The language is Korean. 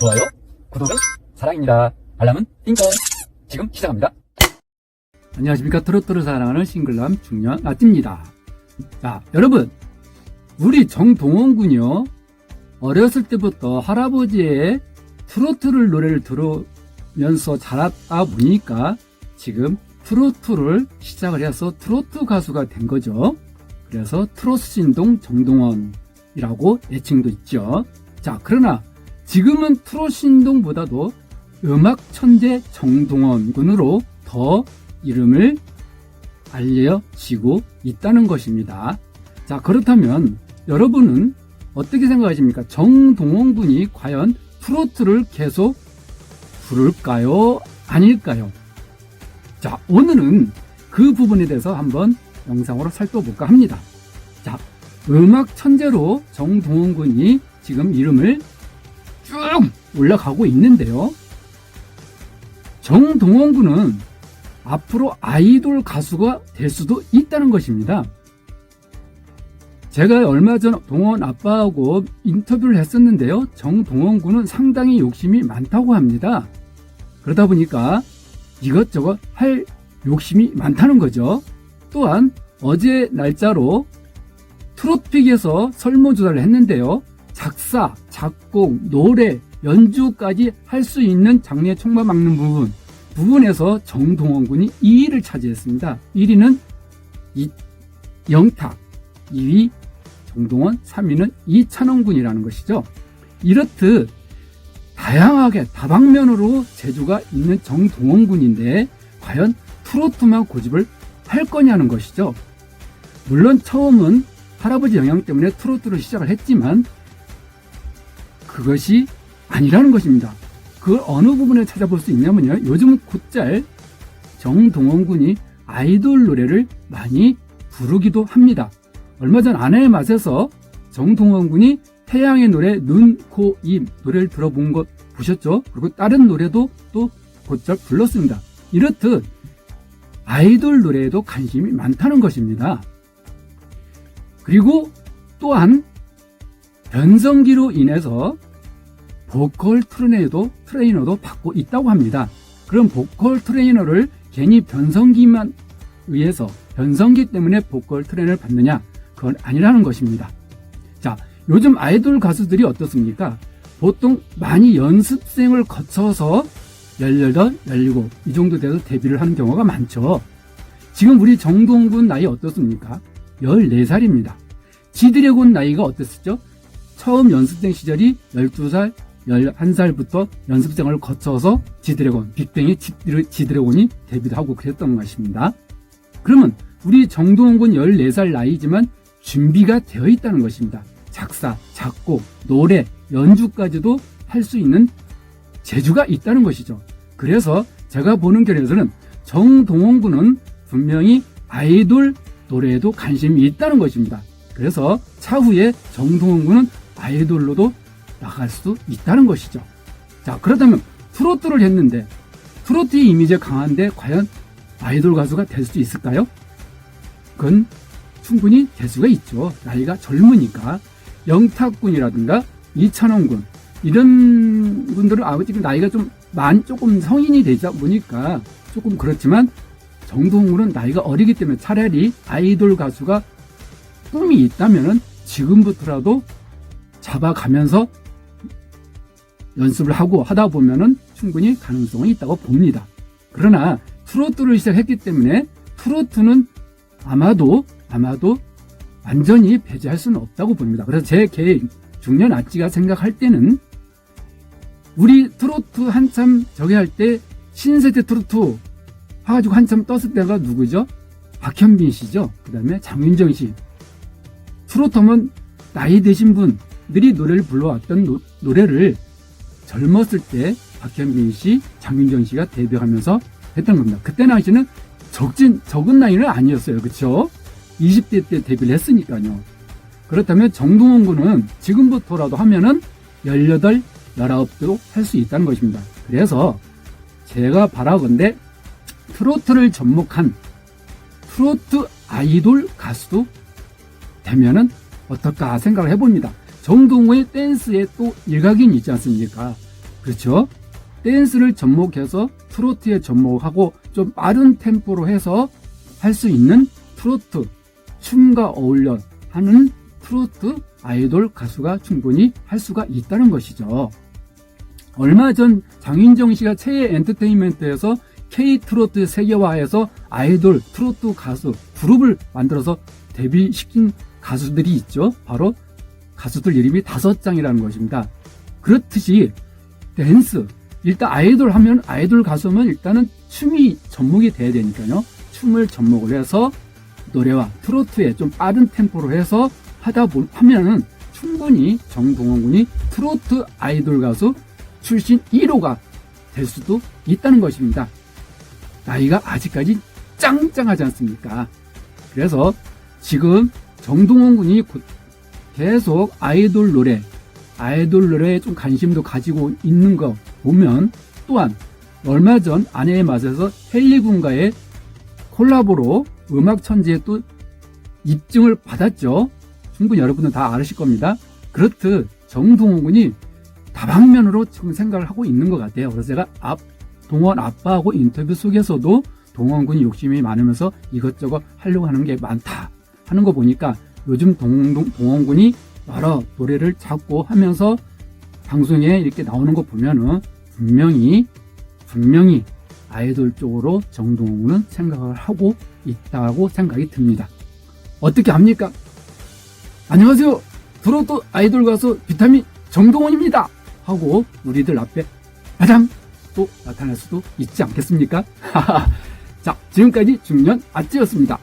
좋아요, 구독은 사랑입니다. 알람은 띵동. 지금 시작합니다. 안녕하십니까. 트로트를 사랑하는 싱글남 중년 아띠입니다. 자, 여러분, 우리 정동원 군요, 어렸을 때부터 할아버지의 트로트를 노래를 들으면서 자랐다 보니까 지금 트로트를 시작을 해서 트로트 가수가 된 거죠. 그래서 트로트 신동 정동원이라고 애칭도 있죠. 자, 그러나 지금은 트로트 신동보다도 음악 천재 정동원 군으로 더 이름을 알려지고 있다는 것입니다. 자, 그렇다면 여러분은 어떻게 생각하십니까? 정동원 군이 과연 트로트를 계속 부를까요? 아닐까요? 자, 오늘은 그 부분에 대해서 한번 영상으로 살펴볼까 합니다. 자, 음악 천재로 정동원 군이 지금 이름을 쭉 올라가고 있는데요. 정동원 군은 앞으로 아이돌 가수가 될 수도 있다는 것입니다. 제가 얼마 전 동원 아빠하고 인터뷰를 했었는데요. 정동원 군은 상당히 욕심이 많다고 합니다. 그러다 보니까 이것저것 할 욕심이 많다는 거죠. 또한 어제 날짜로 트로트픽에서 설문조사를 했는데요. 작사, 작곡, 노래, 연주까지 할 수 있는 장르에 총망맞는 부분에서 정동원 군이 2위를 차지했습니다. 1위는 영탁, 2위 정동원, 3위는 이찬원 군이라는 것이죠. 이렇듯 다양하게 다방면으로 재주가 있는 정동원 군인데 과연 트로트만 고집을 할 거냐는 것이죠. 물론 처음은 할아버지 영향 때문에 트로트를 시작을 했지만 그것이 아니라는 것입니다. 그걸 어느 부분에 찾아볼 수 있냐면요. 요즘 곧잘 정동원 군이 아이돌 노래를 많이 부르기도 합니다. 얼마 전 아내의 맛에서 정동원 군이 태양의 노래 눈, 코, 입 노래를 들어본 것 보셨죠? 그리고 다른 노래도 또 곧잘 불렀습니다. 이렇듯 아이돌 노래에도 관심이 많다는 것입니다. 그리고 또한 변성기로 인해서 보컬 트레이너도 받고 있다고 합니다. 그럼 보컬 트레이너를 괜히 변성기만 의해서 변성기 때문에 보컬 트레이너를 받느냐? 그건 아니라는 것입니다. 자, 요즘 아이돌 가수들이 어떻습니까? 보통 많이 연습생을 거쳐서 18, 17, 이 정도 돼서 데뷔를 하는 경우가 많죠. 지금 우리 정동원 군 나이 어떻습니까? 14살입니다. 지드래곤 나이가 어땠었죠? 처음 연습생 시절이 12살, 11살부터 연습생을 거쳐서 지드래곤, 빅뱅의 지드래곤이 데뷔도 하고 그랬던 것입니다. 그러면 우리 정동원 군 14살 나이지만 준비가 되어 있다는 것입니다. 작사, 작곡, 노래, 연주까지도 할 수 있는 재주가 있다는 것이죠. 그래서 제가 보는 결에서는 정동원 군은 분명히 아이돌 노래에도 관심이 있다는 것입니다. 그래서 차후에 정동원 군은 아이돌로도 나갈 수 있다는 것이죠. 자, 그렇다면 트로트를 했는데 트로트의 이미지가 강한데 과연 아이돌 가수가 될 수 있을까요? 그건 충분히 될 수가 있죠. 나이가 젊으니까. 영탁 군이라든가 이찬원 군 이런 분들은 지금 나이가 조금 성인이 되다 보니까 조금 그렇지만 정동원 군은 나이가 어리기 때문에 차라리 아이돌 가수가 꿈이 있다면은 지금부터라도 잡아가면서 연습을 하고 하다 보면은 충분히 가능성이 있다고 봅니다. 그러나 트로트를 시작했기 때문에 트로트는 아마도 완전히 배제할 수는 없다고 봅니다. 그래서 제 개인 중년 아찌가 생각할 때는 우리 트로트 한참 저기 할 때 신세대 트로트 해가지고 한참 떴을 때가 누구죠? 박현빈 씨죠. 그 다음에 장윤정 씨. 트로트면 나이 드신 분들이 노래를 불러왔던 노래를 젊었을 때 박현빈 씨, 장윤정 씨가 데뷔하면서 했던 겁니다. 그때 당시는 적은 나이는 아니었어요. 그렇죠? 20대 때 데뷔를 했으니까요. 그렇다면 정동원 군은 지금부터라도 하면은 18, 19대로 할 수 있다는 것입니다. 그래서 제가 바라건대 트로트를 접목한 트로트 아이돌 가수도 되면은 어떨까 생각을 해봅니다. 정동원의 댄스에 또 일각이 있지 않습니까? 그렇죠? 댄스를 접목해서 트로트에 접목하고 좀 빠른 템포로 해서 할 수 있는 트로트, 춤과 어울려 하는 트로트 아이돌 가수가 충분히 할 수가 있다는 것이죠. 얼마 전 장윤정 씨가 최애 엔터테인먼트에서 K-트로트 세계화해서 아이돌 트로트 가수 그룹을 만들어서 데뷔시킨 가수들이 있죠. 바로 가수들 이름이 5장이라는 것입니다. 그렇듯이 댄스, 일단 아이돌 하면 아이돌 가수면 일단은 춤이 접목이 돼야 되니까요. 춤을 접목을 해서 노래와 트로트에 좀 빠른 템포로 해서 하면은 충분히 정동원 군이 트로트 아이돌 가수 출신 1호가 될 수도 있다는 것입니다. 나이가 아직까지 짱짱하지 않습니까? 그래서 지금 정동원 군이 계속 아이돌 노래에 좀 관심도 가지고 있는 거 보면, 또한 얼마 전 아내의 맛에서 헨리 군과의 콜라보로 음악 천지에 또 입증을 받았죠. 충분히 여러분은 다 아실 겁니다. 그렇듯 정동원 군이 다방면으로 지금 생각을 하고 있는 것 같아요. 그래서 제가 동원 아빠하고 인터뷰 속에서도 동원 군이 욕심이 많으면서 이것저것 하려고 하는 게 많다 하는 거 보니까 요즘 동원 군이 여러 노래를 찾고 하면서 방송에 이렇게 나오는 거 보면은 분명히 아이돌 쪽으로 정동원 군은 생각을 하고 있다고 생각이 듭니다. 어떻게 합니까? 안녕하세요. 트로트 아이돌 가수 비타민 정동원입니다. 하고 우리들 앞에 가장 또 나타날 수도 있지 않겠습니까? 자, 지금까지 중년 아찌였습니다.